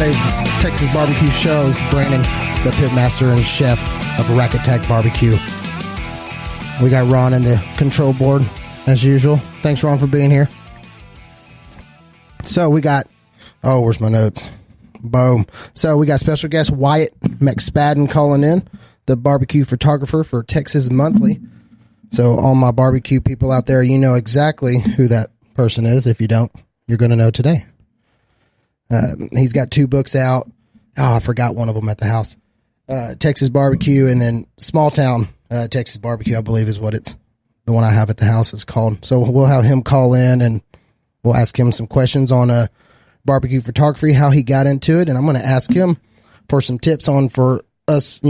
everybody. This Texas Barbecue Show is Brandon, the pitmaster and chef of Rack Attack Barbecue. We got Ron in the control board, as usual. Thanks, Ron, for being here. So we got, where's my notes? Boom. So we got special guest Wyatt McSpadden calling in, the barbecue photographer for Texas Monthly. So all my barbecue people out there, you know exactly who that person is. If you don't, you're going to know today. He's got 2 books out. I forgot one of them at the house. Texas Barbecue, and then Small Town Texas Barbecue, I believe is what the one I have at the house is called. So we'll have him call in and we'll ask him some questions on barbecue photography, how he got into it. And I'm going to ask him for some tips on, for us,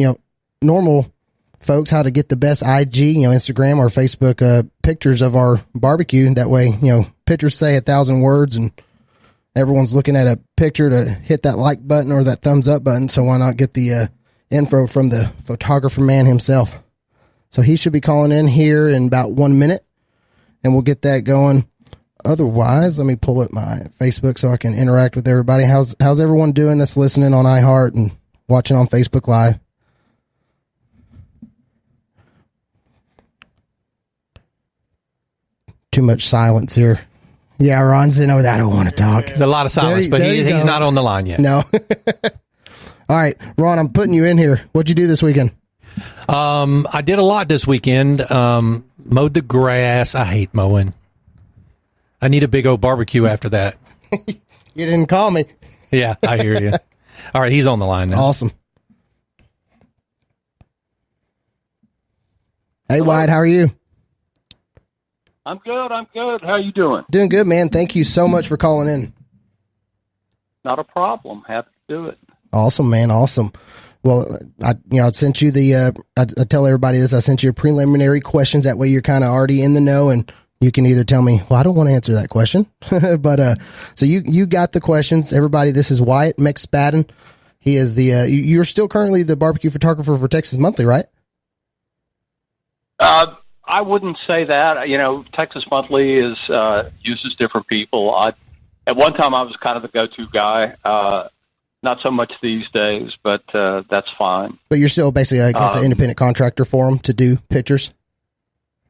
normal folks, how to get the best IG, Instagram or Facebook pictures of our barbecue. That way, pictures say 1,000 words and everyone's looking at a picture to hit that like button or that thumbs up button. So why not get the info from the photographer man himself? So he should be calling in here in about 1 minute and we'll get that going. Otherwise, let me pull up my Facebook so I can interact with everybody. How's everyone doing that's listening on iHeart and watching on Facebook Live? Too much silence here. Yeah, Ron's in over that. I don't want to talk. There's a lot of silence, but he's not on the line yet. No. All right, Ron, I'm putting you in here. What'd you do this weekend? I did a lot this weekend. Mowed the grass. I hate mowing. I need a big old barbecue after that. You didn't call me. Yeah, I hear you. All right, he's on the line now. Awesome. Hey, Wyatt, how are you? I'm good. How you doing? Doing good, man. Thank you so much for calling in. Not a problem. Happy to do it. Awesome, man. Awesome. Well, I sent you I tell everybody this. I sent you preliminary questions. That way you're kind of already in the know and you can either tell me, well, I don't want to answer that question. But, so you got the questions. Everybody, this is Wyatt McSpadden. He is you're still currently the barbecue photographer for Texas Monthly, right? I wouldn't say that. Texas Monthly uses different people. At one time I was kind of the go-to guy. Not so much these days, but that's fine. But you're still basically, I guess, an independent contractor for them to do pictures?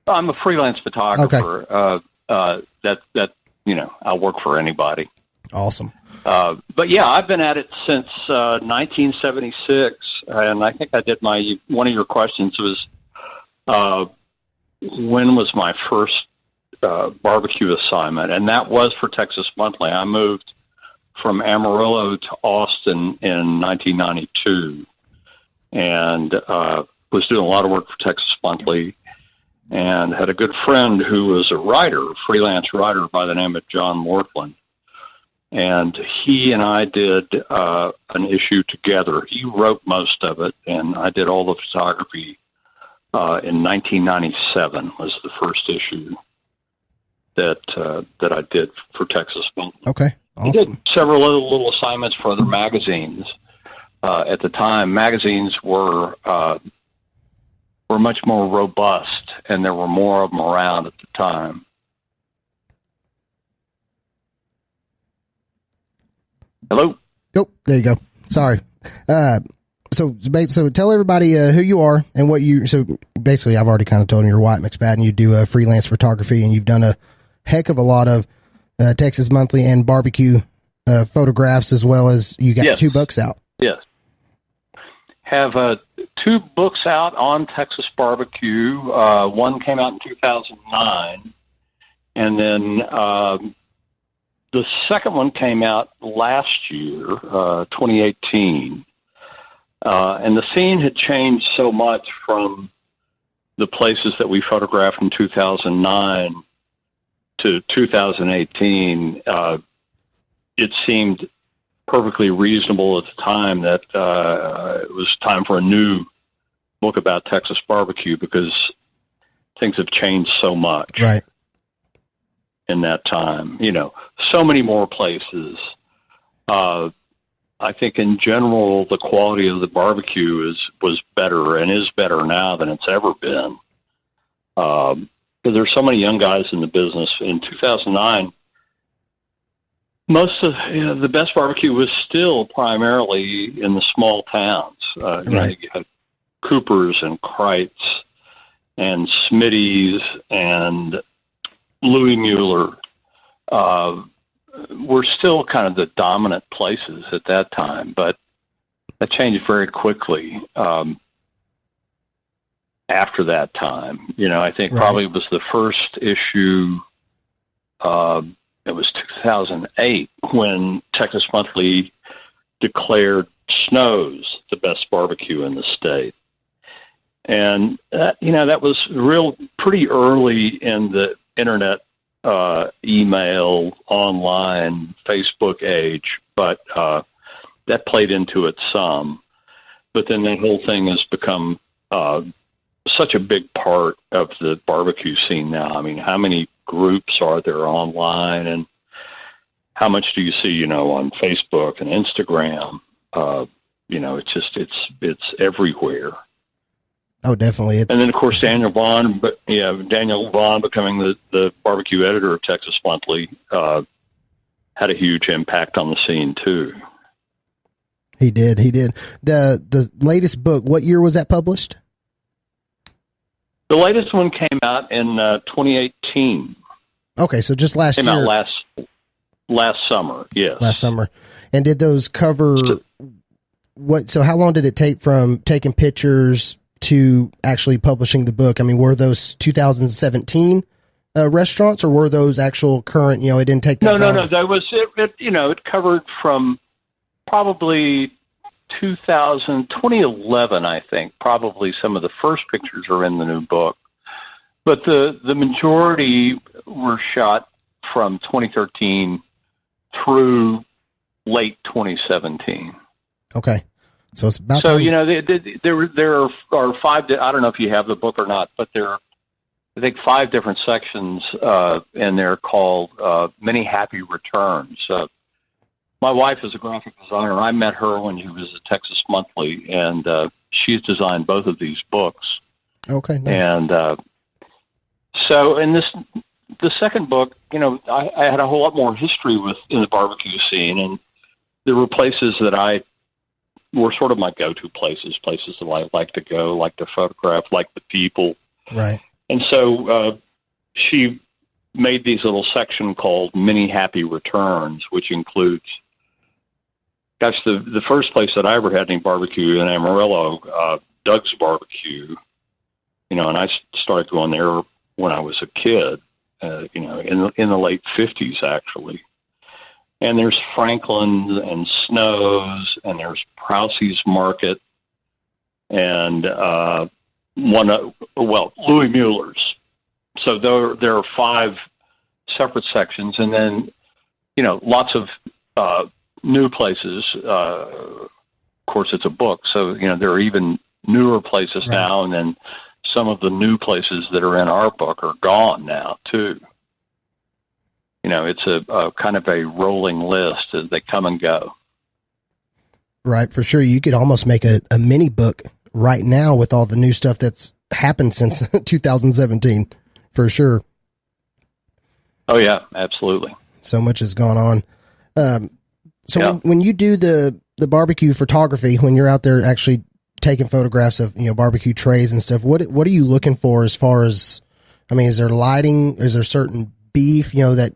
I'm a freelance photographer. Okay. I'll work for anybody. Awesome. But yeah, I've been at it since 1976, and I think I did one of your questions was, when was my first barbecue assignment? And that was for Texas Monthly. I moved from Amarillo to Austin in 1992 and was doing a lot of work for Texas Monthly and had a good friend who was a freelance writer by the name of John Mortland. And he and I did an issue together. He wrote most of it, and I did all the photography. In 1997 was the first issue that I did for Texas Monthly. Okay, awesome. I did several little assignments for other magazines. At the time, magazines were much more robust, and there were more of them around at the time. Hello? Oh, there you go. Sorry. So tell everybody who you are and what you. So basically, I've already kind of told them you're Wyatt McSpadden. You do freelance photography, and you've done a heck of a lot of Texas Monthly and barbecue photographs, as well as you got Yes. 2 books out. Yes. Have 2 books out on Texas barbecue. One came out in 2009, and then the second one came out last year, 2018. And the scene had changed so much from the places that we photographed in 2009 to 2018. It seemed perfectly reasonable at the time that it was time for a new book about Texas barbecue because things have changed so much Right. in that time. So many more places. I think in general, the quality of the barbecue was better and is better now than it's ever been. Because there's so many young guys in the business. In 2009, Most of the best barbecue was still primarily in the small towns. Right. You had Cooper's and Kreitz and Smitty's and Louis Mueller were still kind of the dominant places at that time, but that changed very quickly after that time. I think probably it was the first issue. It was 2008 when Texas Monthly declared Snow's the best barbecue in the state. And, that was pretty early in the internet, email, online, Facebook age, but that played into it some. But then that whole thing has become such a big part of the barbecue scene now. I mean, how many groups are there online, and how much do you see, on Facebook and Instagram? It's everywhere. Oh, definitely. And then, of course, Daniel Vaughn becoming the barbecue editor of Texas Monthly had a huge impact on the scene too. He did. The latest book, what year was that published? The latest one came out in 2018. Okay, so just last year. Came out last summer, yes. Last summer. And did those cover what? So how long did it take from taking pictures to actually publishing the book? I mean, were those 2017 restaurants, or were those actual current? It didn't take that long. No. That was it. It covered from probably 2011, I think. Probably some of the first pictures are in the new book, but the majority were shot from 2013 through late 2017. Okay, so it's about. So there are five. I don't know if you have the book or not, but there are, I think, 5 different sections, and they're called Many Happy Returns. My wife is a graphic designer. I met her when she was at Texas Monthly, and she's designed both of these books. Okay, nice. And so in the second book, I had a whole lot more history in the barbecue scene, and there were places that were sort of my go-to places that I like to go, like to photograph, like the people. Right. And so she made these little section called Many Happy Returns, which includes, the first place that I ever had any barbecue in Amarillo, Doug's Barbecue, and I started going there when I was a kid, in the late 50s, actually. And there's Franklin's and Snow's, and there's Prousey's Market, and Louis Mueller's. So there are 5 separate sections, and then, lots of new places. Of course, it's a book, so, there are even newer places now, and then some of the new places that are in our book are gone now, too. It's a kind of a rolling list as they come and go. Right, for sure. You could almost make a mini book right now with all the new stuff that's happened since 2017, for sure. Oh, yeah, absolutely. So much has gone on. When you do the barbecue photography, when you're out there actually taking photographs of, barbecue trays and stuff, what are you looking for as far as, is there lighting? Is there certain beef, that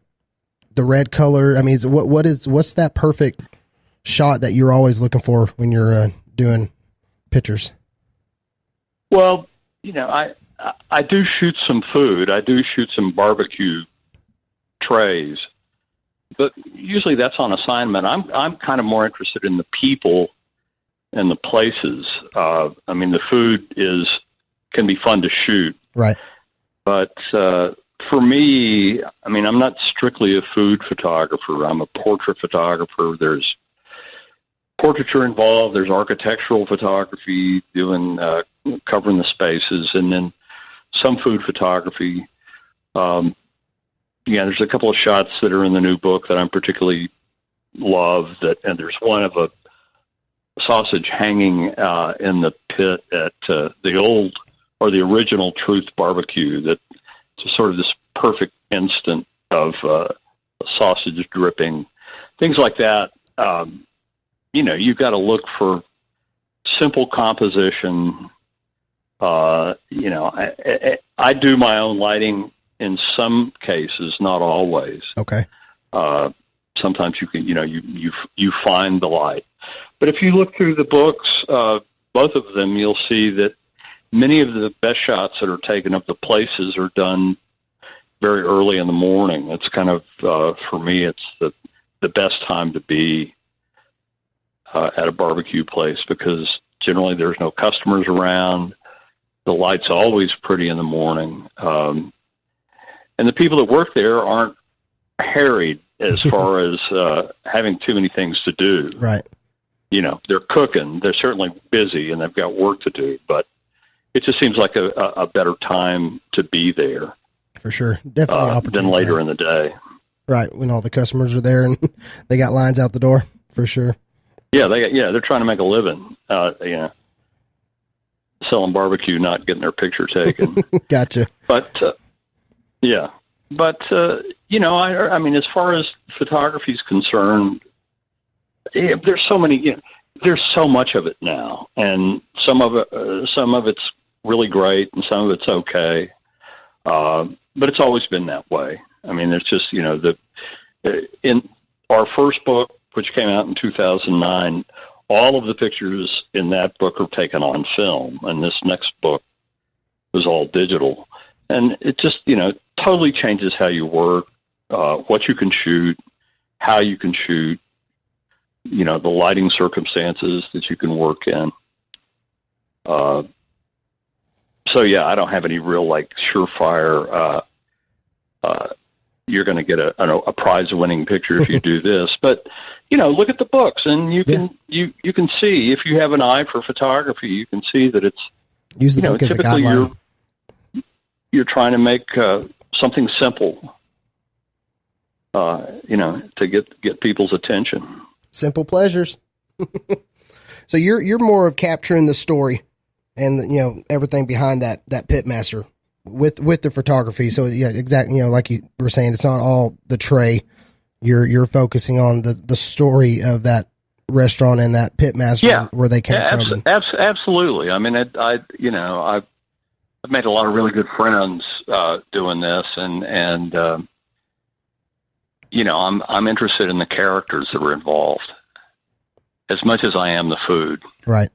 the red color? What's that perfect shot that you're always looking for when you're doing pictures? Well, I do shoot some food. I do shoot some barbecue trays, but usually that's on assignment. I'm kind of more interested in the people and the places. The food can be fun to shoot, right? But for me, I'm not strictly a food photographer. I'm a portrait photographer. There's portraiture involved. There's architectural photography, doing covering the spaces, and then some food photography. There's a couple of shots that are in the new book that I'm particularly love. And there's one of a sausage hanging in the pit at the original Truth Barbecue. That it's sort of this perfect instant of sausage dripping. things like that. You've got to look for simple composition. I do my own lighting in some cases, not always. Okay. Sometimes you can, you find the light. But if you look through the books, both of them, you'll see that many of the best shots that are taken of the places are done very early in the morning. It's kind of, for me, it's the best time to be at a barbecue place, because generally there's no customers around. The light's always pretty in the morning. And the people that work there aren't harried as far as having too many things to do. Right. They're cooking. They're certainly busy and they've got work to do, but it just seems like a better time to be there. For sure. Definitely opportunity. Than later in the day. Right. When all the customers are there and they got lines out the door, for sure. Yeah. They're trying to make a living, selling barbecue, not getting their picture taken. Gotcha. But, I mean, as far as photography is concerned, there's so many, there's so much of it now, and some of it's really great and some of it's okay. But it's always been that way. I mean, it's just, in our first book, which came out in 2009, all of the pictures in that book are taken on film, and this next book was all digital. And it just, totally changes how you work, what you can shoot, how you can shoot, the lighting circumstances that you can work in. So, I don't have any real, surefire, you're going to get a prize-winning picture if you do this. But, look at the books, and you can you can see, if you have an eye for photography, you can see that it's, use the book as a guideline. You're trying to make something simple, to get people's attention. Simple pleasures. So you're more of capturing the story and everything behind that pitmaster with the photography. So yeah, exactly. Like you were saying, it's not all the tray. You're focusing on the story of that restaurant and that pitmaster where they came from. Absolutely. I mean, I've made a lot of really good friends doing this, and I'm interested in the characters that were involved as much as I am the food. Right.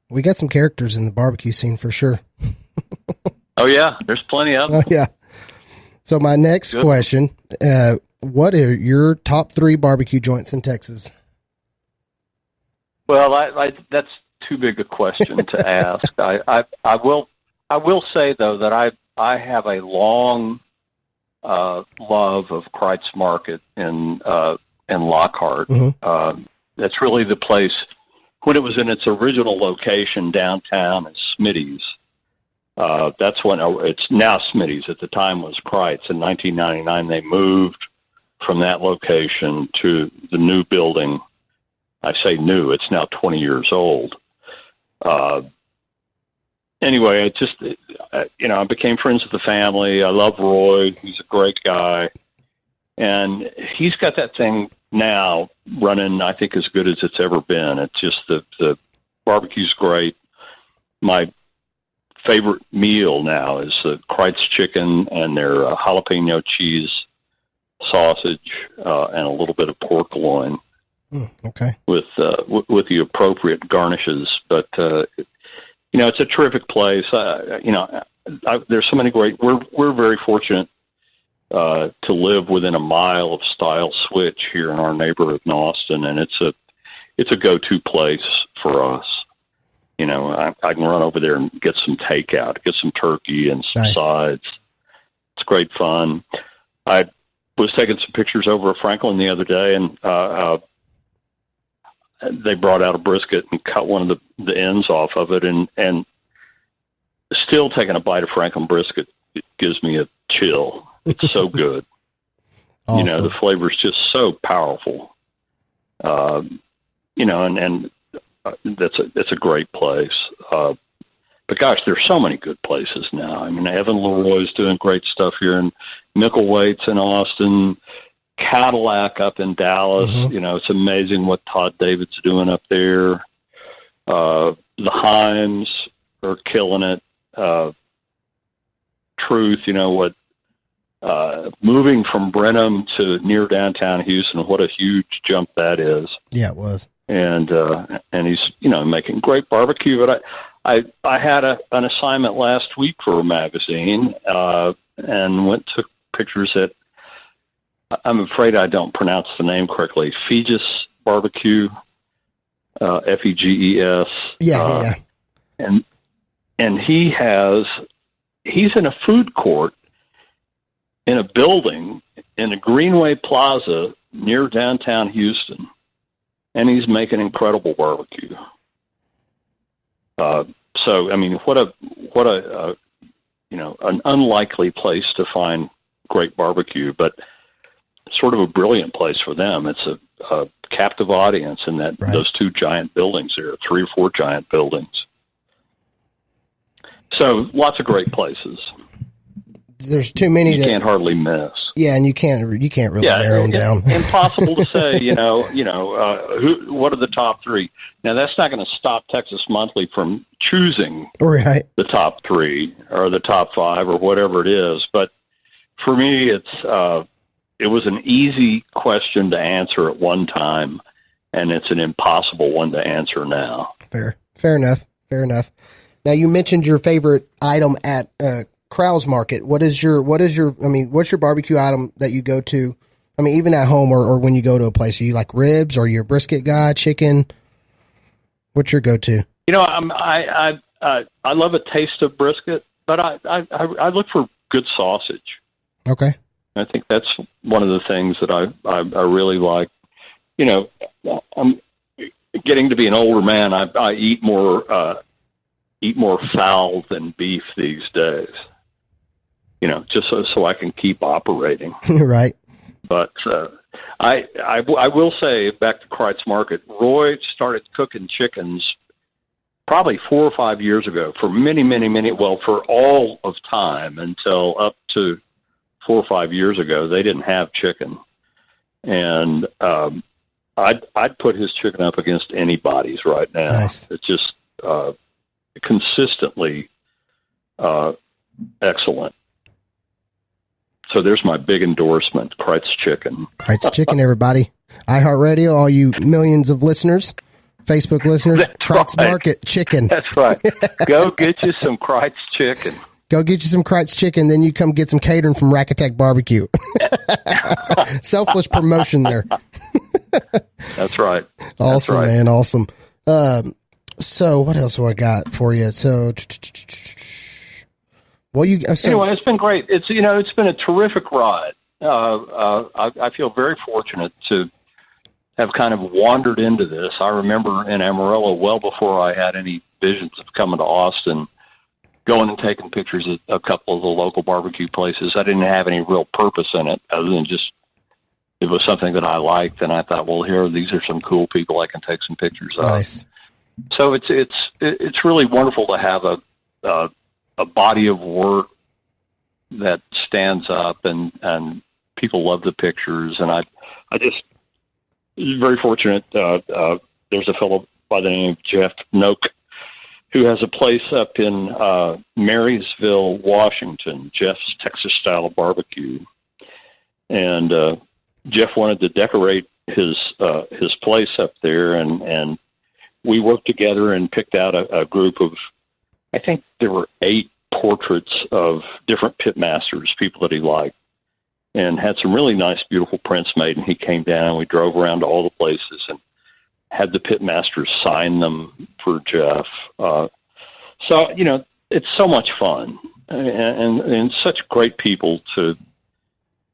We got some characters in the barbecue scene for sure. Oh yeah, there's plenty of them. Oh, yeah. So my next question: what are your top 3 barbecue joints in Texas? Well, that's too big a question to ask. I will say though that I have a long love of Kreitz Market in Lockhart. Mm-hmm. That's really the place when it was in its original location downtown at Smitty's. That's when it's now Smitty's. At the time was Kreitz. In 1999, they moved from that location to the new building. I say new; it's now 20 years old. Anyway, I became friends with the family. I love Roy. He's a great guy. And he's got that thing now running, I think, as good as it's ever been. It's just the barbecue's great. My favorite meal now is the Kreitz chicken and their jalapeno cheese sausage and a little bit of pork loin. Okay. With the appropriate garnishes. But, it's a terrific place. There's so many great, we're very fortunate to live within a mile of Style Switch here in our neighborhood in Austin. And it's a go-to place for us. I can run over there and get some takeout, get some turkey and some sides. It's great fun. I was taking some pictures over at Franklin the other day, and they brought out a brisket and cut one of the ends off of it, and still taking a bite of Franklin brisket, it gives me a chill. It's so good. Awesome. The flavor's just so powerful. And that's a great place. But gosh, there's so many good places now. I mean, Evan Leroy's doing great stuff here in Micklethwaite's in Austin. Cadillac up in Dallas. Mm-hmm. It's amazing what Todd David's doing up there. The Heims are killing it. Truth, moving from Brenham to near downtown Houston, what a huge jump that is. Yeah, it was. And he's, making great barbecue. But I had an assignment last week for a magazine, and took pictures at, I'm afraid I don't pronounce the name correctly, Feges Barbecue, Feges. Yeah. And he's in a food court in a building in a Greenway Plaza near downtown Houston, and he's making incredible barbecue. So, I mean, what a an unlikely place to find great barbecue, but sort of a brilliant place for them. It's a captive audience in that those two giant buildings there, 3 or 4 giant buildings. So lots of great places. There's too many. You can't hardly miss. Yeah, and you can't really narrow them down. Impossible to say. What are the top 3? Now that's not going to stop Texas Monthly from choosing the top 3 or the top 5 or whatever it is. But for me, it was an easy question to answer at one time, and it's an impossible one to answer now. Fair enough. Now you mentioned your favorite item at Krause Market. What's your barbecue item that you go to? I mean, even at home or when you go to a place, are you like ribs or you're a brisket guy, chicken? What's your go-to? I love a taste of brisket, but I look for good sausage. Okay. I think that's one of the things that I really like. I'm getting to be an older man. I eat more fowl than beef these days. Just so I can keep operating. Right. But I will say, back to Kreitz Market, Roy started cooking chickens probably 4 or 5 years ago for for all of time until up to 4 or 5 years ago. They didn't have chicken. And I'd put his chicken up against anybody's right now. Nice. It's just consistently excellent. So there's my big endorsement, Kreitz Chicken. Kreitz Chicken, everybody. iHeartRadio, all you millions of listeners, Facebook listeners, Kreitz Market Chicken. That's right. Go get you some Kreitz Chicken. Go get you some Kreitz Chicken, then you come get some catering from Rack Attack Barbecue. Selfless promotion there. That's right. Awesome, right. Man. Awesome. So what else do I got for you? So, anyway, it's been great. It's been a terrific ride. I feel very fortunate to have kind of wandered into this. I remember in Amarillo, well before I had any visions of coming to Austin, going and taking pictures at a couple of the local barbecue places. I didn't have any real purpose in it other than just it was something that I liked, and I thought, well, these are some cool people I can take some pictures of. Nice. So it's really wonderful to have a body of work that stands up and people love the pictures. And I just very fortunate. There's a fellow by the name of Jeff Noak who has a place up in Marysville, Washington, Jeff's Texas Style Barbecue. And Jeff wanted to decorate his place up there, and we worked together and picked out a group of, I think there were 8 portraits of different pitmasters, people that he liked, and had some really nice, beautiful prints made. And he came down, we drove around to all the places and had the pitmasters sign them for Jeff. So, it's so much fun and such great people to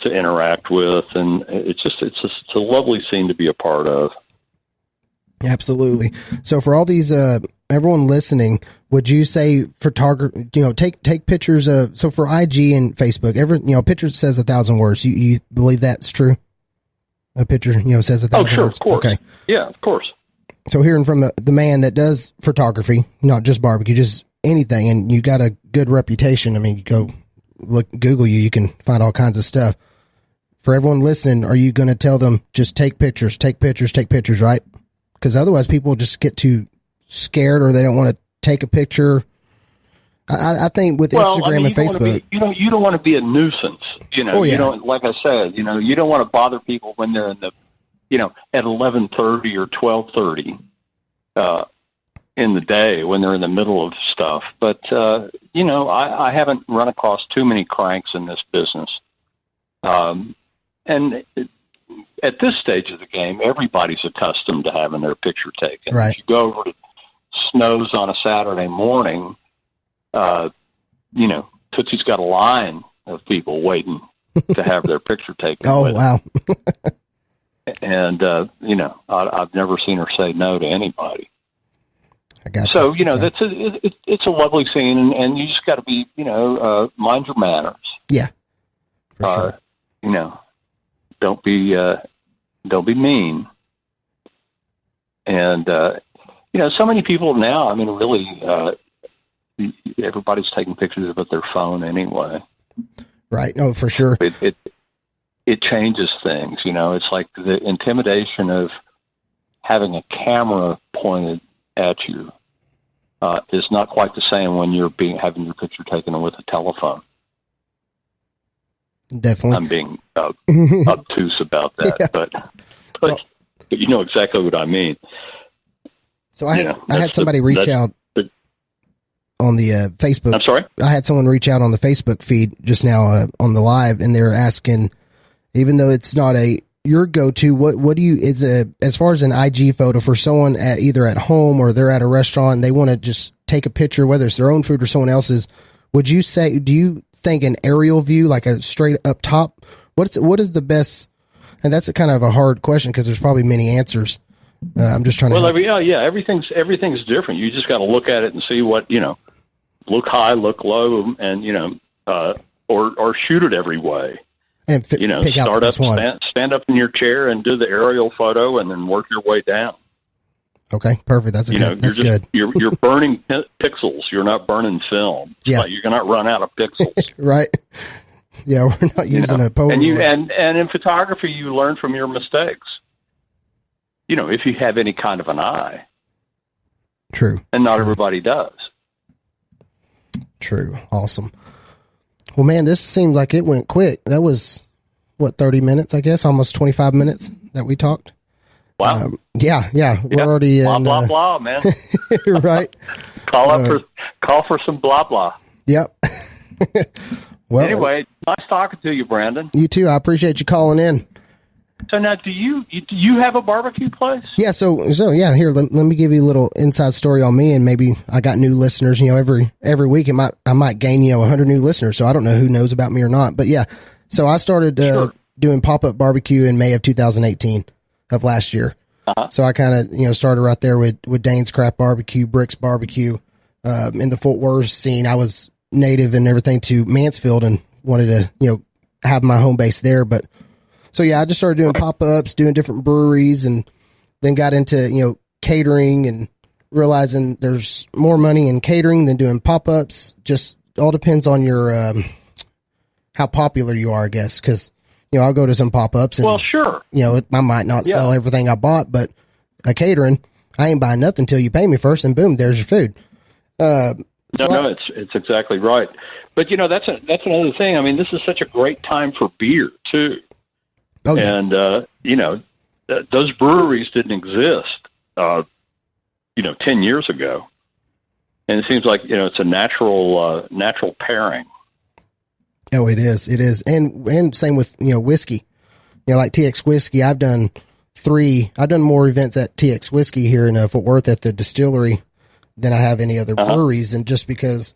interact with. And it's a lovely scene to be a part of. Absolutely. So for all these, everyone listening, would you say photography, take pictures of, so for IG and Facebook, a picture says 1,000 words. You believe that's true? A picture, says 1,000 words. Of course. Okay. Yeah, of course. So hearing from the man that does photography, not just barbecue, just anything, and you got a good reputation. I mean, you go Google you can find all kinds of stuff. for everyone listening, are you going to tell them just take pictures, right? Because otherwise people just get too scared or they don't want to take a picture. I think with Instagram and Facebook, you don't want to be a nuisance. You don't, like I said, you don't want to bother people when they're in the, at 11:30 or 12:30 in the day when they're in the middle of stuff. But I haven't run across too many cranks in this business. And at this stage of the game, everybody's accustomed to having their picture taken. Right. If you go over to Snow's on a Saturday morning, Tootsie's got a line of people waiting to have their picture taken. Oh, wow. And, I've never seen her say no to anybody. I got so, you. it's a lovely scene, and you just got to be, mind your manners. Yeah. For sure. Don't be mean. And, so many people now, really, everybody's taking pictures with their phone anyway. Right. No, for sure. It changes things. It's like the intimidation of having a camera pointed at you is not quite the same when you're having your picture taken with a telephone. Definitely. I'm being obtuse about that, but you know exactly what I mean. So I had somebody reach out on the Facebook. I'm sorry? I had someone reach out on the Facebook feed just now on the live, and they're asking, even though it's not your go-to, what do you, as far as an IG photo for someone either at home or they're at a restaurant and they want to just take a picture, whether it's their own food or someone else's, do you think an aerial view, like a straight up top, what is the best? And that's a kind of a hard question because there's probably many answers. I'm just trying to. Well, everything's different. You just got to look at it and see what, look high, look low, and, or shoot it every way. And pick start out up, stand up in your chair and do the aerial photo and then work your way down. Okay, perfect. That's good. You're burning pixels. You're not burning film. Yeah. You're going to run out of pixels. Right. Yeah, we're not using a Polaroid. And in photography, you learn from your mistakes. If you have any kind of an eye. True. And not everybody does. True. Awesome. Well, man, this seemed like it went quick. That was, 30 minutes, I guess? Almost 25 minutes that we talked. Wow. Yeah. We're already blah, in. Blah, blah, man. Right. Call for some blah, blah. Yep. Well, anyway, nice talking to you, Brandon. You too. I appreciate you calling in. So now, do you have a barbecue place? Yeah. So yeah. Here, let me give you a little inside story on me, and maybe I got new listeners. Every week I might gain 100 new listeners. So I don't know who knows about me or not. But yeah. So I started doing pop up barbecue in May of 2018 of last year. Uh-huh. So I kind of started right there with Dane's Craft Barbecue, Bricks Barbecue, in the Fort Worth scene. I was native and everything to Mansfield and wanted to have my home base there, but. So yeah, I just started doing pop-ups, doing different breweries, and then got into, catering and realizing there's more money in catering than doing pop-ups. Just all depends on your, how popular you are, I guess. Cause, I'll go to some pop-ups and, well, sure. I might not sell everything I bought, but a catering, I ain't buying nothing until you pay me first, and boom, there's your food. It's exactly right. But that's another thing. I mean, this is such a great time for beer too. Oh, yeah. And, those breweries didn't exist, 10 years ago. And it seems like, it's a natural pairing. Oh, it is. It is. And same with, whiskey, like TX Whiskey. I've done more events at TX Whiskey here in Fort Worth at the distillery than I have any other breweries. And just because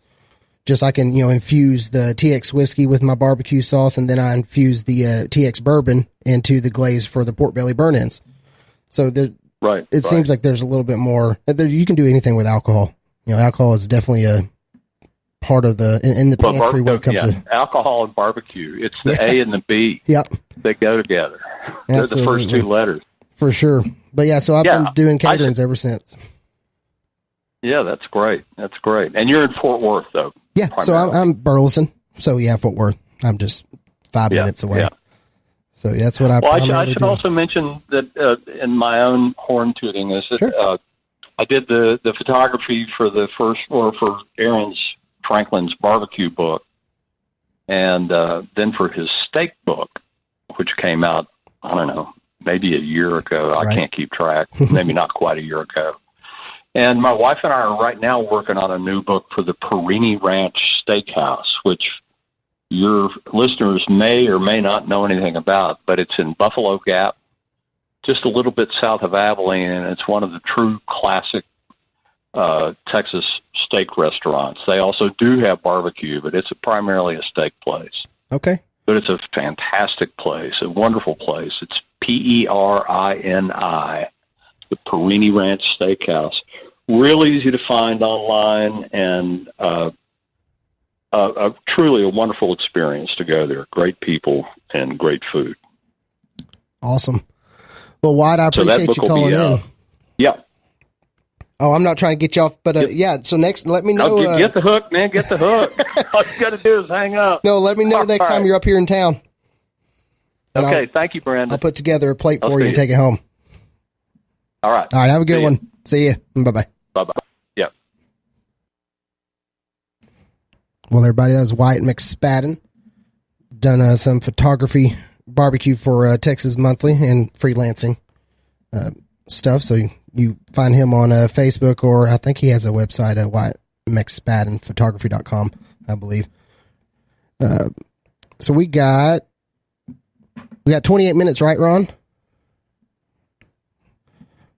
I can, infuse the TX whiskey with my barbecue sauce, and then I infuse the TX bourbon into the glaze for the pork belly burn-ins. So it seems like there's a little bit more. You can do anything with alcohol. Alcohol is definitely a part of in the pantry when it comes to alcohol and barbecue. It's the A and the B. Yep, they go together. They're the first two letters for sure. But yeah, so I've been doing caterings ever since. Yeah, that's great. That's great. And you're in Fort Worth, though. Yeah, so I'm Burleson. So yeah, Fort Worth. I'm just 5 minutes away. Yeah. So that's what I. Well, I should also mention that in my own horn tooting is that Sure. I did the photography for for Aaron's Franklin's barbecue book, and then for his steak book, which came out, I don't know, maybe a year ago. Right. I can't keep track. Maybe not quite a year ago. And my wife and I are right now working on a new book for the Perini Ranch Steakhouse, which your listeners may or may not know anything about, but it's in Buffalo Gap, just a little bit south of Abilene, and it's one of the true classic Texas steak restaurants. They also do have barbecue, but it's primarily a steak place. Okay. But it's a fantastic place, a wonderful place. It's Perini, the Perini Ranch Steakhouse. Real easy to find online, and truly a wonderful experience to go there. Great people and great food. Awesome. Well, Wyatt, I appreciate you calling in. Yeah. Oh, I'm not trying to get you off, but yeah. So next, let me know. Get the hook, man. Get the hook. All you got to do is hang up. No, let me know next time you're up here in town. And Okay. Thank you, Brandon. I'll put together a plate for you and take it home. All right. All right. Have a good See ya. one. See you. Bye-bye. Bye-bye. Yeah. Well, everybody, that was Wyatt McSpadden. Done some photography barbecue for Texas Monthly and freelancing stuff. So you find him on Facebook, or I think he has a website at Wyatt McSpadden photography.com, I believe. So we got 28 minutes, right, Ron?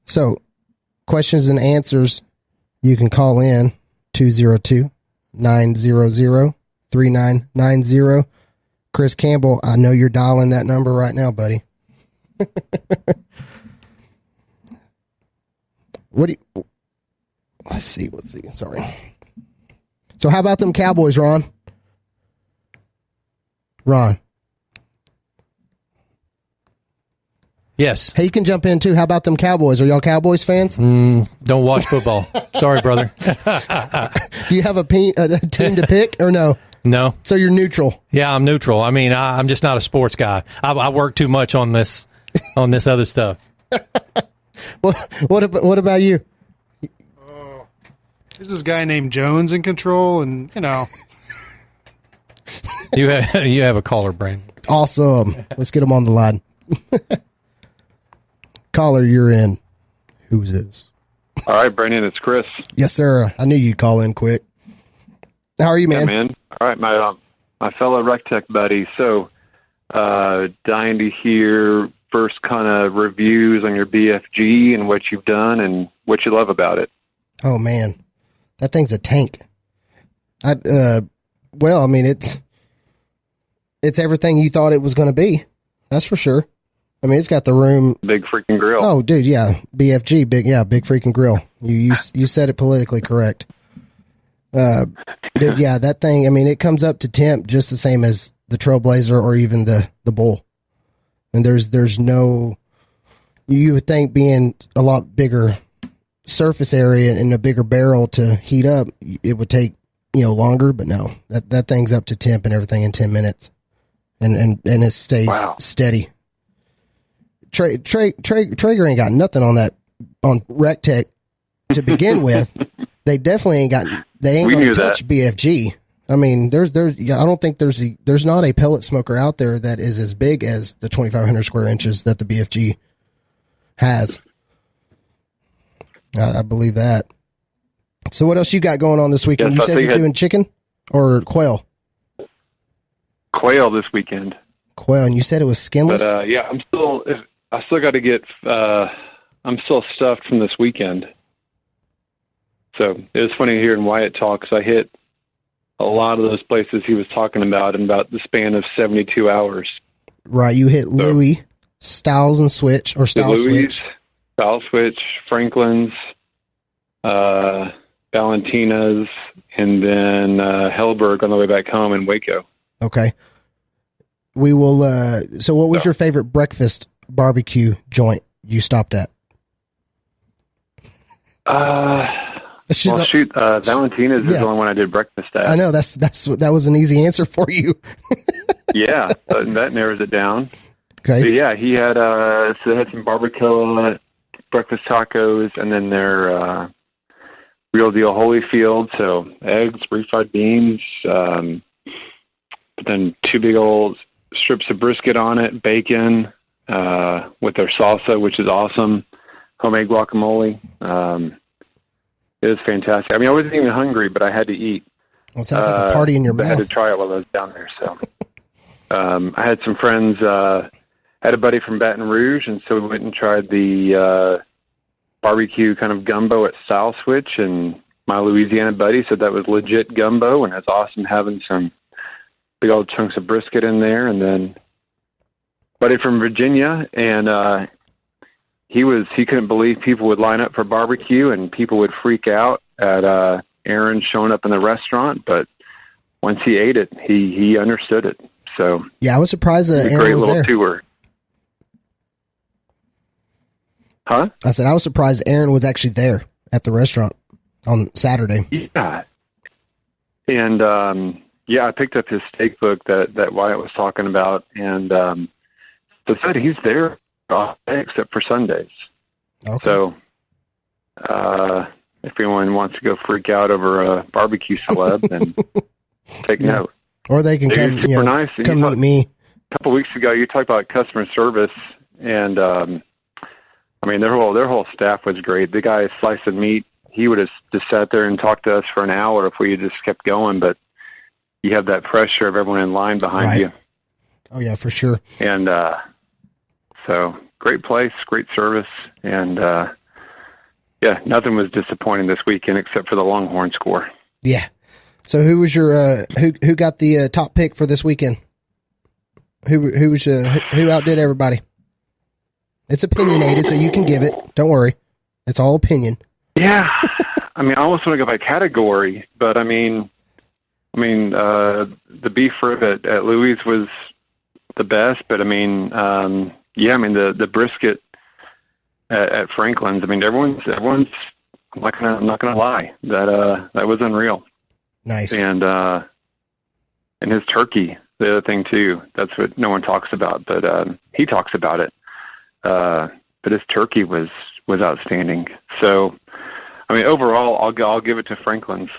So questions and answers, you can call in 202-900-3990. Chris Campbell, I know you're dialing that number right now, buddy. Let's see. Sorry. So how about them Cowboys, Ron? Yes. Hey, you can jump in too. How about them Cowboys? Are y'all Cowboys fans? Don't watch football. Sorry, brother. Do you have a team to pick or no? No. So you're neutral. Yeah, I'm neutral. I mean, I'm just not a sports guy. I work too much on this other stuff. What about you? There's this guy named Jones in control, and You have a caller, Brandon. Awesome. Let's get him on the line. Caller, you're in. Who's this? All right, Brandon, it's Chris. Yes, sir. I knew you'd call in quick. How are you, man? Yeah, man. All right, my fellow Rec Tech buddy. So, dying to hear first kind of reviews on your BFG and what you've done and what you love about it. Oh man, that thing's a tank. Well, I mean, it's everything you thought it was going to be. That's for sure. I mean, it's got the room. Big freaking grill. Oh, dude, yeah, BFG, big freaking grill. You said it politically correct. Dude, yeah, that thing. I mean, it comes up to temp just the same as the Trailblazer or even the Bull. And there's no. You would think being a lot bigger surface area and a bigger barrel to heat up, it would take longer, but no, that thing's up to temp and everything in 10 minutes, and it stays steady. Traeger ain't got nothing on Rec Tech to begin with. They definitely ain't got. They ain't going to touch BFG. I mean, I don't think there's not a pellet smoker out there that is as big as the 2,500 square inches that the BFG has. I believe that. So what else you got going on this weekend? Yes, you said you're doing chicken or quail? Quail this weekend. Quail, and you said it was skinless? But yeah, I still got to get. I'm still stuffed from this weekend. So it was funny hearing Wyatt talk, because I hit a lot of those places he was talking about in about the span of 72 hours. Right, you hit Louis, Styles and Switch, or Styles Switch. Style Switch, Franklin's, Valentina's, and then Hellberg on the way back home in Waco. Okay. We will, so what was your favorite breakfast barbecue joint you stopped at? Valentina's is the only one I did breakfast at. I know, that was an easy answer for you. Yeah, that narrows it down. But Okay. yeah, he had so they had some barbacoa, breakfast tacos, and then their real deal Holyfield. So eggs, refried beans, but then 2 big old strips of brisket on it, bacon with their salsa, which is awesome. Homemade guacamole. It was fantastic. I mean, I wasn't even hungry, but I had to eat. Well, it sounds like a party in your I had to mouth. try it while I was down there. So I had some friends. Had a buddy from Baton Rouge, and so we went and tried the barbecue kind of gumbo at Style Switch, and my Louisiana buddy said that was legit gumbo, and it's awesome having some big old chunks of brisket in there. And then buddy from Virginia, and he couldn't believe people would line up for barbecue and people would freak out at Aaron showing up in the restaurant, but once he ate it, he understood it. So Yeah, I was surprised that it was a Aaron great was little there. tour. Huh? I said I was surprised Aaron was actually there at the restaurant on Saturday. Yeah. And I picked up his steak book that Wyatt was talking about, and so said he's there all day except for Sundays. Okay. So if anyone wants to go freak out over a barbecue celeb, then take note. Or they can They're come, super nice. And come meet me. A couple weeks ago, you talked about customer service, and I mean their whole staff was great. The guy slicing meat, he would have just sat there and talked to us for an hour if we had just kept going. But you have that pressure of everyone in line behind Right. you, Oh yeah, for sure. and so great place, great service, and yeah, nothing was disappointing this weekend except for the Longhorn score. Yeah. So who was your who got the top pick for this weekend? Who was who outdid everybody? It's opinionated, so you can give it. Don't worry, it's all opinion. Yeah, I mean, I almost want to go by category, but I mean, the beef rib at Louis was the best, but I mean, yeah, I mean the brisket at Franklin's. I mean, everyone's. I'm not gonna lie, that was unreal. Nice. And his turkey, the other thing too. That's what no one talks about, but he talks about it. But his turkey was outstanding. So, I mean, overall, I'll give it to Franklin's.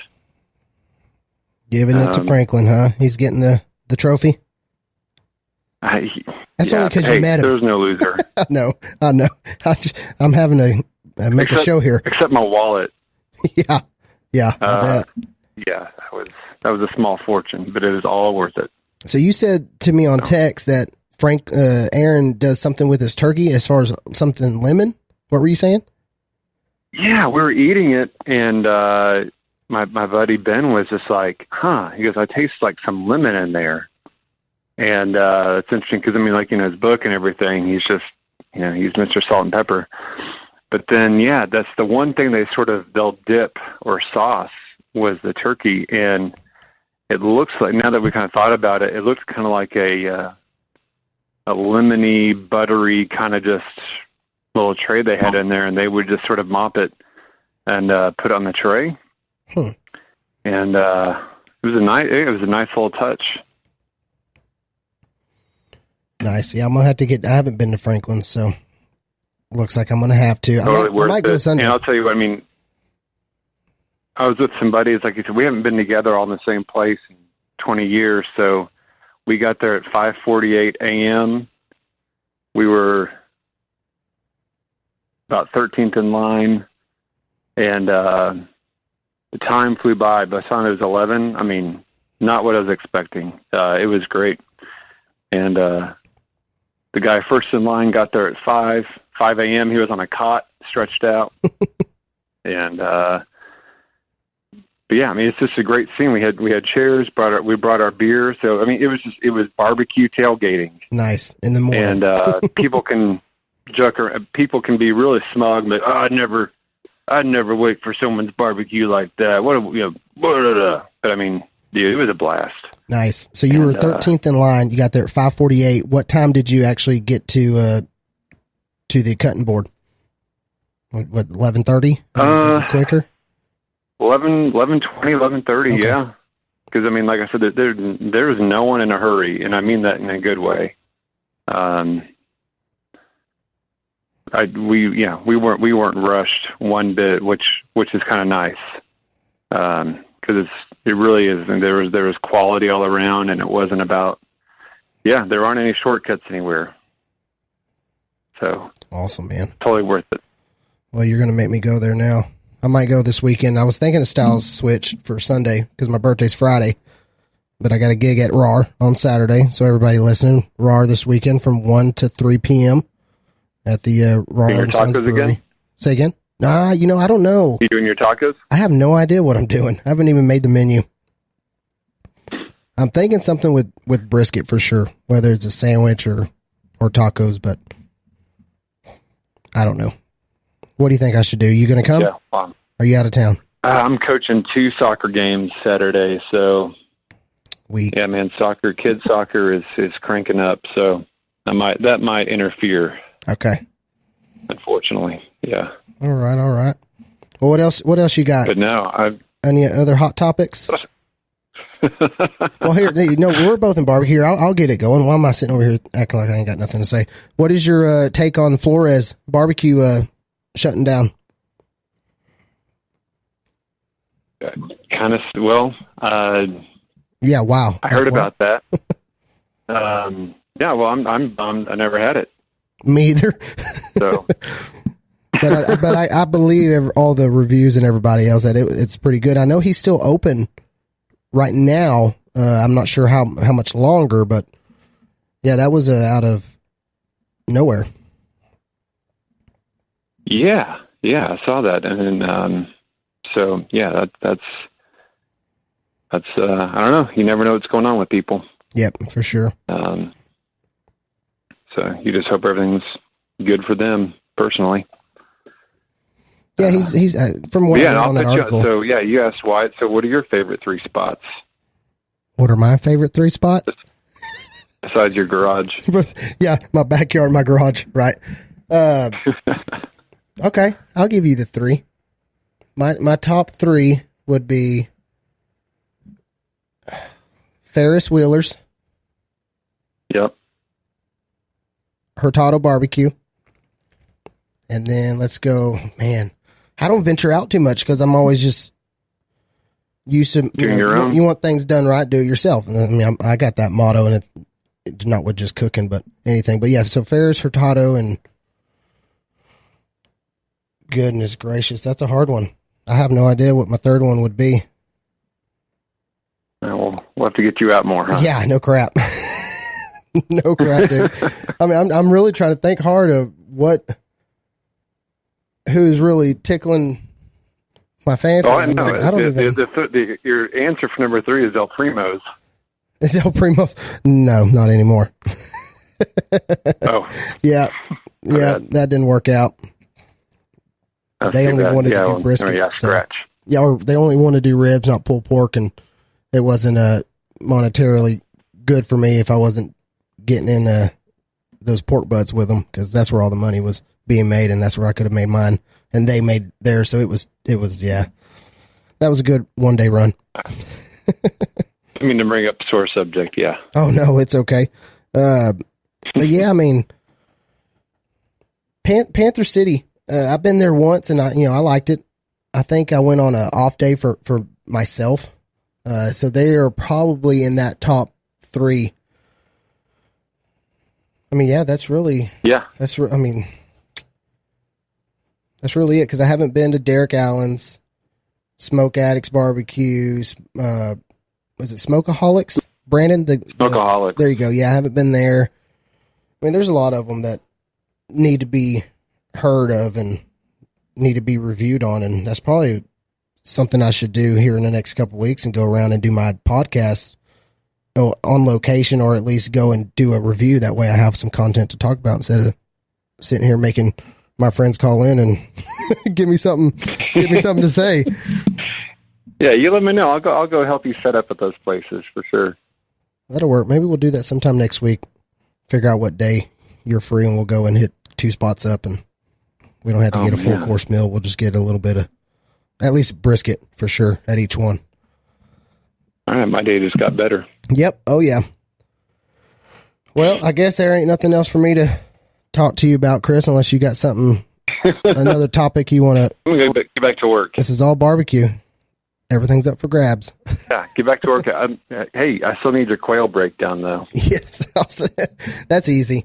Giving it to Franklin, huh? He's getting the trophy. That's only because you met him. There's no loser. I know. I'm having to make a show here. Except my wallet. Yeah. I bet. Yeah, that was a small fortune, but it was all worth it. So you said to me on text that Aaron does something with his turkey as far as something lemon. What were you saying? Yeah, we were eating it, and my buddy Ben was just like, "Huh?" He goes, "I taste like some lemon in there," and it's interesting because I mean, like his book and everything, he's just he's Mr. Salt and Pepper. But then, yeah, that's the one thing they'll dip or sauce was the turkey, and it looks like, now that we kind of thought about it, it looks kind of like a lemony, buttery kind of just little tray they had in there, and they would just sort of mop it and put it on the tray. And it was a nice little touch. Nice. Yeah, I'm gonna have to I haven't been to Franklin's, so looks like I'm gonna have to. I might go Sunday. And I'll tell you what, I mean, I was with some buddies, like you said, we haven't been together all in the same place in 20 years, so we got there at 5:48 a.m. We were about 13th in line, and the time flew by. By the time it was 11, I mean, not what I was expecting. It was great. And the guy first in line got there at 5 a.m. He was on a cot, stretched out. And but yeah, I mean, it's just a great scene. We had chairs, we brought our beer. So I mean, it was barbecue tailgating. Nice in the morning. And people can people can be really smug, but I'd never wait for someone's barbecue like that. But I mean, dude, it was a blast. Nice. So you were 13th in line. You got there at 5:48. What time did you actually get to the cutting board? What 11:30? Was it quicker? 11:20, 11:30. Okay. Yeah. Because I mean, like I said, there was no one in a hurry, and I mean that in a good way. we weren't rushed one bit, which is kind of nice. Because it really is, and there was quality all around, and it wasn't about, there aren't any shortcuts anywhere. So awesome, man. Totally worth it. Well, you're going to make me go there now. I might go this weekend. I was thinking of Styles Switch for Sunday because my birthday's Friday, but I got a gig at RAR on Saturday. So everybody listening, RAR this weekend from 1 to 3 p.m. at the RAR and Sons Brewery. Again? Say again? I don't know. You doing your tacos? I have no idea what I'm doing. I haven't even made the menu. I'm thinking something with brisket for sure, whether it's a sandwich or tacos, but I don't know. What do you think I should do? You going to come? Yeah. Wow. Are you out of town? I'm coaching 2 soccer games Saturday, so yeah, man, kids soccer is cranking up, so that might interfere. Okay. Unfortunately, yeah. All right. Well, what else you got? But no, any other hot topics? Well, here, we're both in barbecue. I'll get it going. Why am I sitting over here acting like I ain't got nothing to say? What is your take on Flores barbecue shutting down? Kind of. Well, yeah. Wow. I heard about that. Yeah. Well, I'm bummed. I never had it. Me either. So. But I believe all the reviews and everybody else that it's pretty good. I know he's still open right now. I'm not sure how much longer, but yeah, that was out of nowhere. Yeah, I saw that, and so yeah, that's I don't know. You never know what's going on with people. Yep, for sure. So you just hope everything's good for them personally. Yeah, he's from what I read on that article. So yeah, you asked Wyatt. So what are your favorite 3 spots? What are my favorite 3 spots? Besides your garage. Yeah, my backyard, my garage, right. Okay, I'll give you the 3. My top 3 would be Ferris Wheelers. Yep. Hurtado Barbecue. And then let's go, man. I don't venture out too much because I'm always just used to doing your own. You want things done right, do it yourself. And I mean, I got that motto, and it's not with just cooking, but anything. But yeah, so Ferris, Hurtado, and goodness gracious, that's a hard one. I have no idea what my third one would be. We'll have to get you out more, huh? Yeah, no crap. No crap, dude. I mean, I'm really trying to think hard of who's really tickling my fancy. Oh, I know. I don't even. Your answer for number 3 is El Primo's. Is El Primo's? No, not anymore. Oh. Yeah, that didn't work out. They only wanted to do brisket. Scratch. Yeah, or they only wanted to do ribs, not pulled pork, and it wasn't monetarily good for me if I wasn't getting in those pork butts with them, because that's where all the money was being made, and that's where I could have made mine, and they made theirs. So it was yeah, that was a good one-day run. I mean, to bring up a sore subject, yeah. Oh no, it's okay. But yeah, I mean, Panther City. I've been there once, and I liked it. I think I went on an off day for myself. So they are probably in that top 3. I mean, yeah, that's really that's really it, because I haven't been to Derek Allen's, Smoke Addicts Barbecue. Was it Smokeaholics? Brandon, Smokeaholics. There you go. Yeah, I haven't been there. I mean, there's a lot of them that need to be heard of and need to be reviewed on, and that's probably something I should do here in the next couple of weeks, and go around and do my podcast on location, or at least go and do a review. That way I have some content to talk about instead of sitting here making my friends call in and give me something to say. Yeah, you let me know. I'll go help you set up at those places for sure. That'll work. Maybe we'll do that sometime next week. Figure out what day you're free, and we'll go and hit 2 spots up, and we don't have to get a full course meal. We'll just get a little bit of, at least brisket for sure at each one. All right, my day just got better. Yep. Oh yeah. Well, I guess there ain't nothing else for me to talk to you about, Chris, unless you got something, another topic you want to. I'm going to get back to work. This is all barbecue. Everything's up for grabs. Yeah, get back to work. Hey, I still need your quail breakdown, though. Yes, that's easy.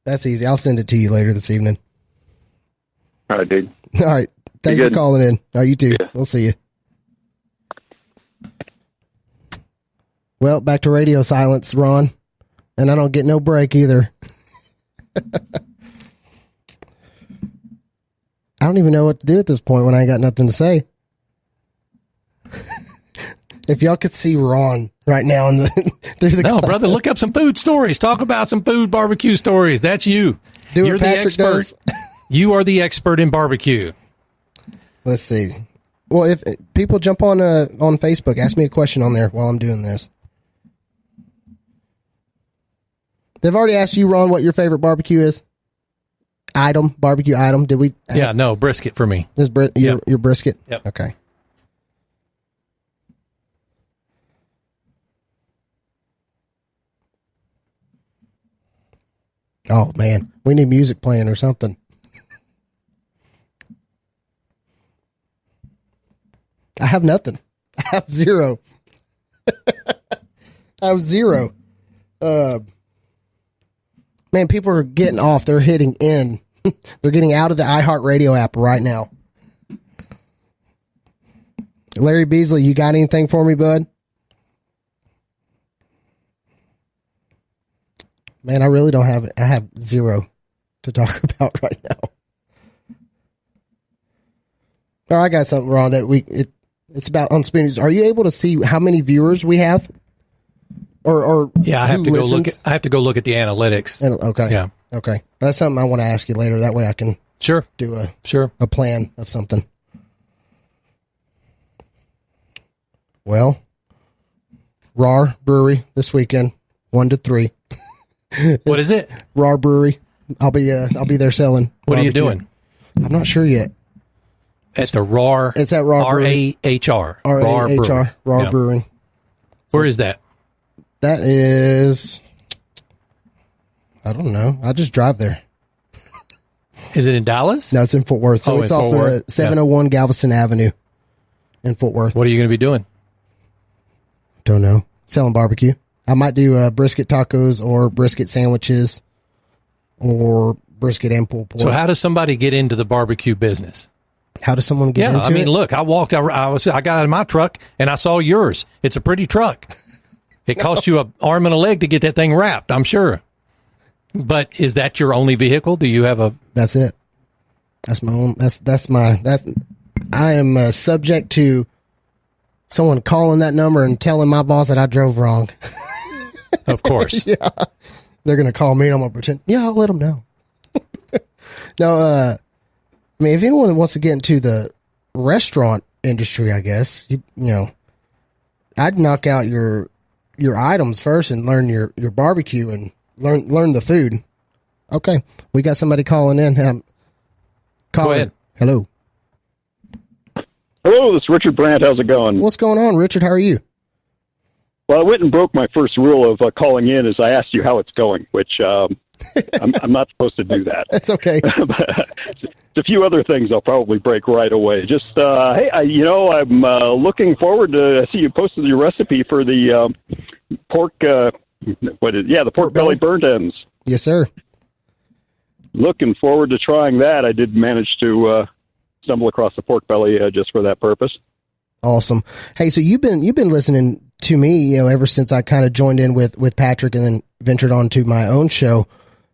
That's easy. I'll send it to you later this evening. All right, dude. All right. Thanks for calling in. Oh, you too. Yeah. We'll see you. Well, back to radio silence, Ron. And I don't get no break either. I don't even know what to do at this point when I ain't got nothing to say. If y'all could see Ron right now through the No, brother, look up some food stories. Talk about some food barbecue stories. That's you. You're the expert. Does. You are the expert in barbecue. Let's see. Well, if people jump on Facebook, ask me a question on there while I'm doing this. They've already asked you, Ron, what your favorite barbecue is. Barbecue item. Did we? Yeah, no, brisket for me. Your brisket? Yep. Okay. Oh, man. We need music playing or something. I have nothing. I have zero. I have zero. Man, people are getting off. They're hitting in. They're getting out of the iHeartRadio app right now. Larry Beasley, you got anything for me, bud? Man, I really don't have it. I have zero to talk about right now. Oh, I got something wrong that it's about Unspoonies. Are you able to see how many viewers we have? Or yeah, I have to listens? go look. I have to go look at the analytics. Okay. Yeah. Okay. That's something I want to ask you later. That way I can do a plan of something. Well, RAR Brewery this weekend, 1 to 3. What is it? RAR Brewery. I'll be there selling. What barbecue. are you doing? I'm not sure yet. At the RAR. It's at RAR Brewery. RAHR. RAHR. RAR Yeah. Brewing. Where is that? That is, I don't know. I just drive there. Is it in Dallas? No, it's in Fort Worth. So it's off the 701 Galveston Avenue in Fort Worth. What are you going to be doing? Don't know. Selling barbecue. I might do brisket tacos or brisket sandwiches or brisket and pulled pork. So how does somebody get into the barbecue business? How does someone get into it? Yeah, I mean, look, I walked out. I got out of my truck and I saw yours. It's a pretty truck. It cost you an arm and a leg to get that thing wrapped, I'm sure. But is that your only vehicle? Do you have a? That's it. That's my own. I am subject to someone calling that number and telling my boss that I drove wrong. Of course. Yeah. They're going to call me and I'm going to pretend, yeah, I'll let them know. No, I mean, if anyone wants to get into the restaurant industry, I guess, you know, I'd knock out your items first and learn your barbecue and learn the food. Okay. We got somebody calling in. Go ahead. Hello. Hello, this is Richard Brandt. How's it going? What's going on, Richard? How are you? Well, I went and broke my first rule of calling in as I asked you how it's going, which I'm not supposed to do that. That's okay. A few other things I'll probably break right away. Just, hey, I'm looking forward to see you posted your recipe for the pork, the pork belly burnt ends. Yes, sir. Looking forward to trying that. I did manage to stumble across the pork belly just for that purpose. Awesome. Hey, so you've been listening to me, ever since I kind of joined in with Patrick and then ventured on to my own show.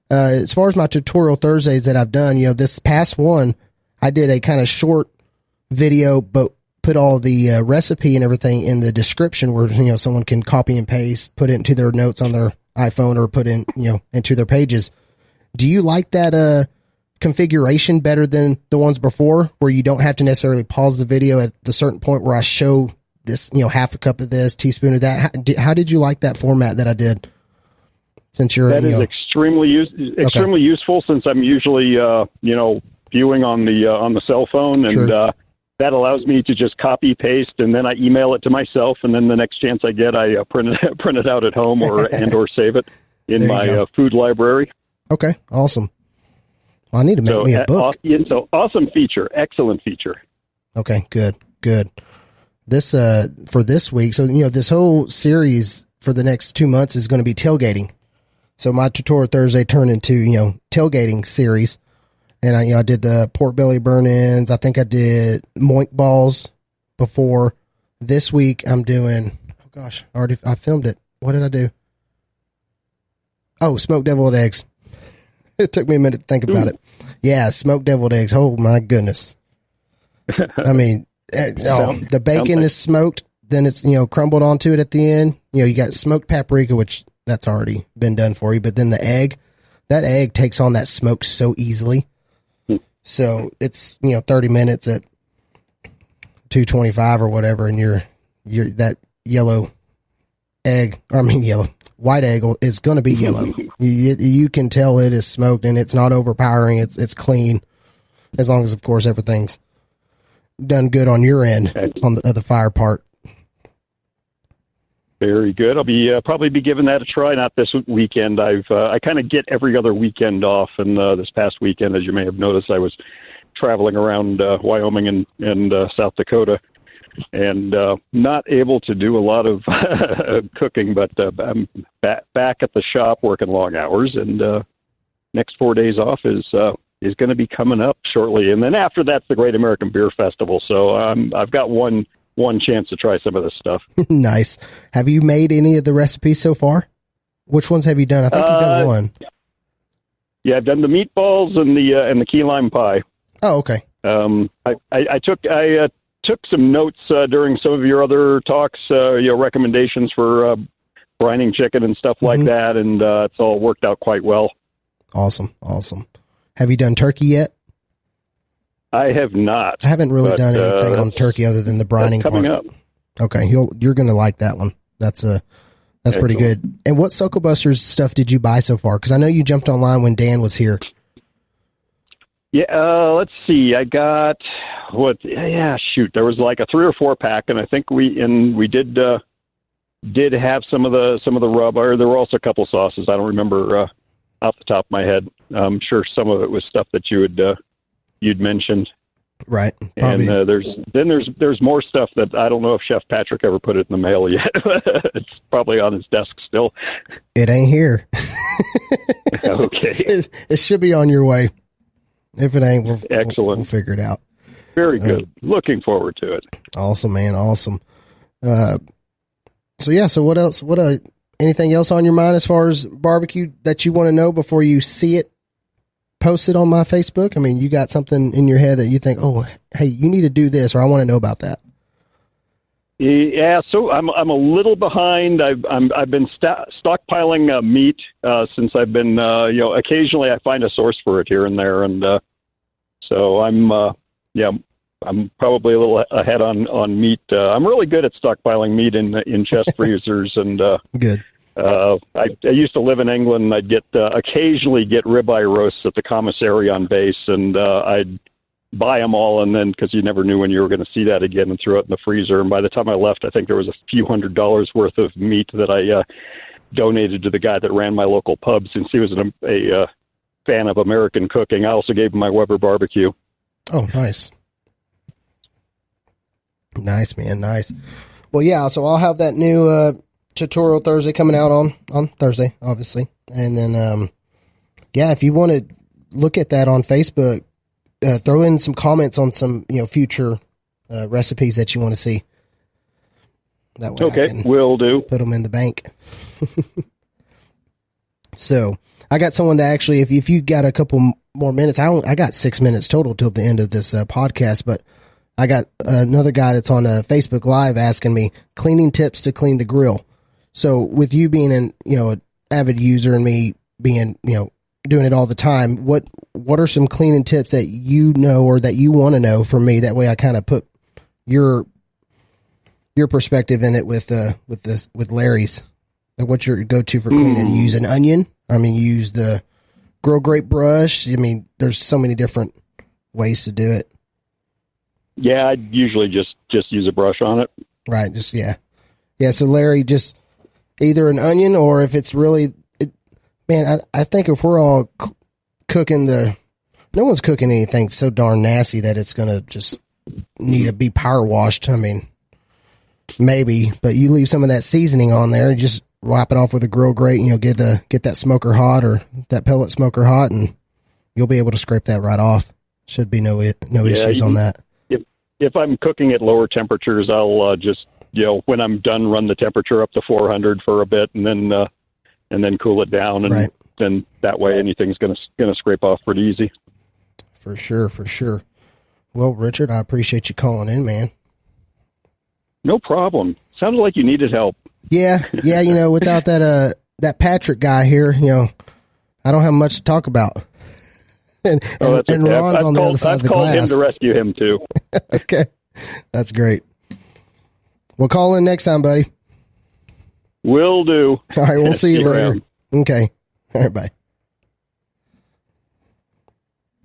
As far as my tutorial Thursdays that I've done, this past one, I did a kind of short video, but put all the recipe and everything in the description where, someone can copy and paste, put it into their notes on their iPhone or put in, into their pages. Do you like that configuration better than the ones before where you don't have to necessarily pause the video at the certain point where I show this, half a cup of this, teaspoon of that? How did you like that format that I did? Since you're that is extremely useful, since I'm usually viewing on the cell phone, and that allows me to just copy paste and then I email it to myself, and then the next chance I get, I print it out at home or save it in my food library. Okay, awesome. Well, I need to make me a book. So awesome feature, excellent feature. Okay, good. This for this week, so this whole series for the next 2 months is going to be tailgating. So my tutorial Thursday turned into tailgating series, and I did the pork belly burn-ins. I think I did moink balls before. This week I'm doing. Oh gosh, I filmed it. What did I do? Oh, smoked deviled eggs. It took me a minute to think about it. Yeah, smoked deviled eggs. Oh my goodness. I mean, the bacon is smoked, then it's, crumbled onto it at the end. You got smoked paprika, which that's already been done for you. But then that egg takes on that smoke so easily. So it's, 30 minutes at 225 or whatever. And you're that white egg is going to be yellow. You can tell it is smoked and it's not overpowering. It's clean, as long as, of course, everything's done good on your end on the fire part. Very good. I'll be probably be giving that a try. Not this weekend. I kind of get every other weekend off, and this past weekend, as you may have noticed, I was traveling around Wyoming and South Dakota, and not able to do a lot of cooking. But I'm back at the shop working long hours, and next 4 days off is going to be coming up shortly, and then after that's the Great American Beer Festival. So I've got one chance to try some of this stuff. Nice. Have you made any of the recipes so far? Which ones have you done? I think you've done one. Yeah, I've done the meatballs and the key lime pie. Oh, okay. I took some notes during some of your other talks, recommendations for brining chicken and stuff like that, and it's all worked out quite well. Awesome. Have you done turkey yet? I have not. I haven't really done anything on turkey other than the brining coming part. Up. Okay, you're going to like that one. That's pretty good. And what Soco Busters stuff did you buy so far? Because I know you jumped online when Dan was here. Yeah, let's see. I got there was like a 3 or 4 pack, and I think we did have some of the rub. Or there were also a couple sauces. I don't remember off the top of my head. I'm sure some of it was stuff that you'd mentioned. Right. Probably. And there's more stuff that I don't know if Chef Patrick ever put it in the mail yet. It's probably on his desk still. It ain't here. Okay. It should be on your way. If it ain't, excellent. We'll figure it out. Very good. Looking forward to it. Awesome, man. Awesome. So what else? Anything else on your mind as far as barbecue that you want to know before you see it posted on my Facebook? I mean, you got something in your head that you think, oh, hey, you need to do this, or I want to know about that. Yeah, so I'm a little behind. I've been stockpiling meat since I've been occasionally I find a source for it here and there, and so I'm probably a little ahead on meat. I'm really good at stockpiling meat in chest freezers, and good. I used to live in England, and I'd occasionally get ribeye roasts at the commissary on base, and I'd buy them all, and then because you never knew when you were going to see that again, and throw it in the freezer. And by the time I left, I think there was a few $100s worth of meat that I donated to the guy that ran my local pub, since he was a fan of American cooking. I also gave him my Weber barbecue. Oh, nice. Nice, man. Nice. Well, yeah, so I'll have that new tutorial Thursday coming out on Thursday, obviously. And then, if you want to look at that on Facebook, throw in some comments on some, future recipes that you want to see. That way, okay, will do. Put them in the bank. So I got someone that actually, if you got a couple more minutes, I got 6 minutes total till the end of this podcast, but I got another guy that's on Facebook Live asking me cleaning tips to clean the grill. So with you being an avid user and me being doing it all the time, what are some cleaning tips that you know or that you want to know from me? That way I kind of put your perspective in it with Larry's. Like, what's your go-to for cleaning? Use an onion? Use the grill grate brush. There's so many different ways to do it. Yeah, I usually just use a brush on it. Right. Yeah. So Larry, just either an onion, or if it's really, I think if we're all cooking the no one's cooking anything so darn nasty that it's going to just need to be power washed. I mean, maybe, but you leave some of that seasoning on there, just wipe it off with a grill grate, and you'll get that smoker hot or that pellet smoker hot, and you'll be able to scrape that right off. Should be no issues on that. If I'm cooking at lower temperatures, I'll just, when I'm done, run the temperature up to 400 for a bit, and then cool it down, and right. Then that way anything's gonna scrape off pretty easy. For sure. Well, Richard, I appreciate you calling in, man. No problem. Sounded like you needed help. Yeah. Without that Patrick guy here, I don't have much to talk about. And okay. Ron's on the other side of the glass. I've called him to rescue him too. Okay, that's great. We'll call in next time, buddy. Will do. All right, we'll see you later. Around. Okay. All right, bye.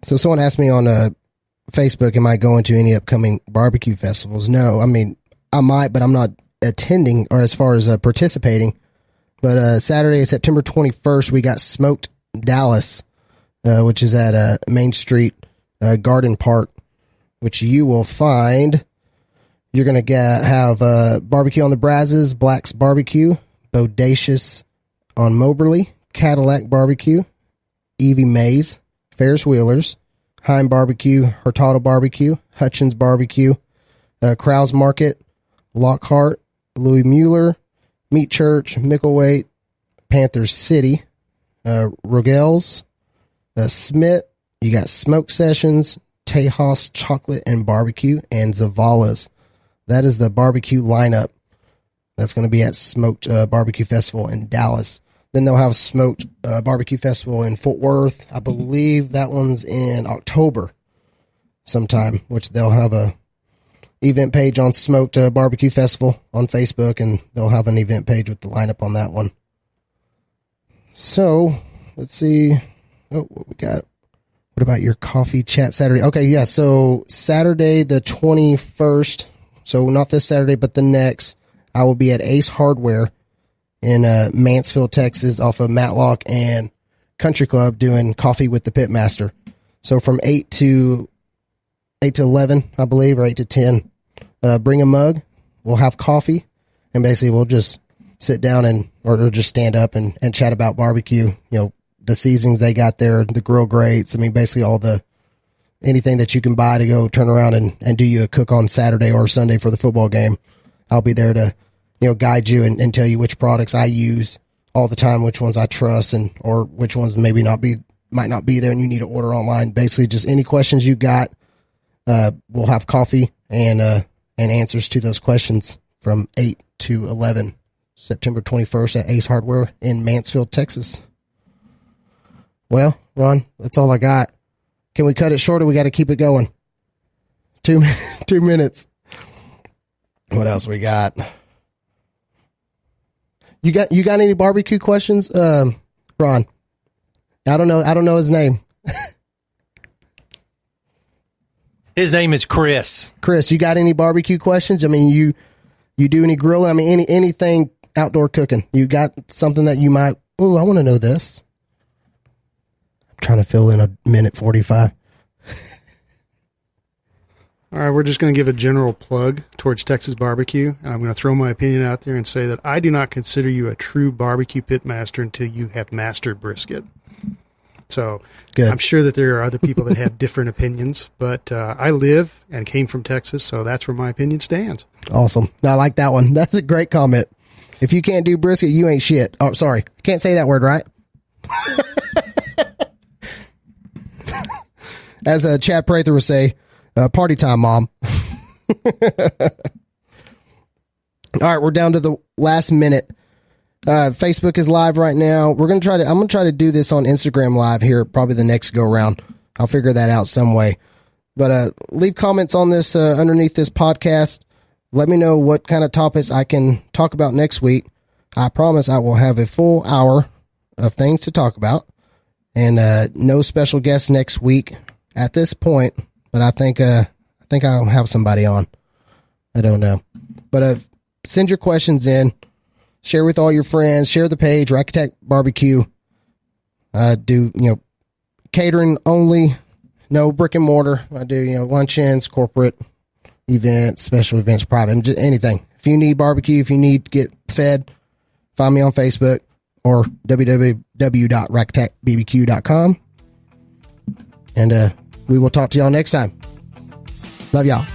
So someone asked me on Facebook, am I going to any upcoming barbecue festivals? No, I mean, I might, but I'm not attending or as far as participating. But Saturday, September 21st, we got Smoked Dallas, which is at Main Street Garden Park, which you will find. You're going to have Barbecue on the Brazos, Black's Barbecue, Bodacious on Moberly, Cadillac Barbecue, Evie Mays, Ferris Wheelers, Heim Barbecue, Hurtado Barbecue, Hutchins Barbecue, Krause Market, Lockhart, Louis Mueller, Meat Church, Micklethwait, Panthers City, Rogel's, Smith. You got Smoke Sessions, Tejas Chocolate and Barbecue, and Zavala's. That is the barbecue lineup that's going to be at Smoked Barbecue Festival in Dallas. Then they'll have Smoked Barbecue Festival in Fort Worth. I believe that one's in October sometime, which they'll have a event page on Smoked Barbecue Festival on Facebook, and they'll have an event page with the lineup on that one. So let's see. Oh, what we got? What about your coffee chat Saturday? Okay, yeah. So Saturday the 21st. So not this Saturday, but the next, I will be at Ace Hardware in Mansfield, Texas, off of Matlock and Country Club, doing Coffee with the Pitmaster. So from 8 to 11, I believe, or 8 to 10, bring a mug. We'll have coffee, and basically we'll just sit down or just stand up and chat about barbecue. The seasonings they got there, the grill grates. I mean, basically anything that you can buy to go turn around and do you a cook on Saturday or Sunday for the football game. I'll be there to, guide you and tell you which products I use all the time, which ones I trust, or which ones might not be there and you need to order online. Basically, just any questions you got, we'll have coffee and answers to those questions from 8 to 11, September 21st at Ace Hardware in Mansfield, Texas. Well, Ron, that's all I got. Can we cut it short, or we got to keep it going? 2 minutes. What else we got? You got any barbecue questions, Ron? I don't know his name. His name is Chris. Chris, you got any barbecue questions? I mean, you do any grilling? I mean, anything outdoor cooking? You got something that you might? Oh, I want to know this. Trying to fill in a minute 45. All right, we're just going to give a general plug towards Texas barbecue, and I'm going to throw my opinion out there and say that I do not consider you a true barbecue pit master until you have mastered brisket. So good. I'm sure that there are other people that have different opinions, but I live and came from Texas, so that's where my opinion stands. Awesome. I like that one. That's a great comment. If you can't do brisket, you ain't shit. Oh, sorry. I can't say that word, right? As Chad Prather would say, party time, Mom. All right, we're down to the last minute. Facebook is live right now. I'm going to try to do this on Instagram live here, probably the next go round. I'll figure that out some way. But leave comments on this underneath this podcast. Let me know what kind of topics I can talk about next week. I promise I will have a full hour of things to talk about, and no special guests next week at this point. But I think I'll have somebody on. I don't know. But send your questions in. Share with all your friends. Share the page, Architect Barbecue. Do catering only. No brick and mortar. I do, luncheons, corporate events, special events, private, just anything. If you need barbecue, if you need to get fed, find me on Facebook or www.rackattackbbq.com. And we will talk to y'all next time. Love y'all.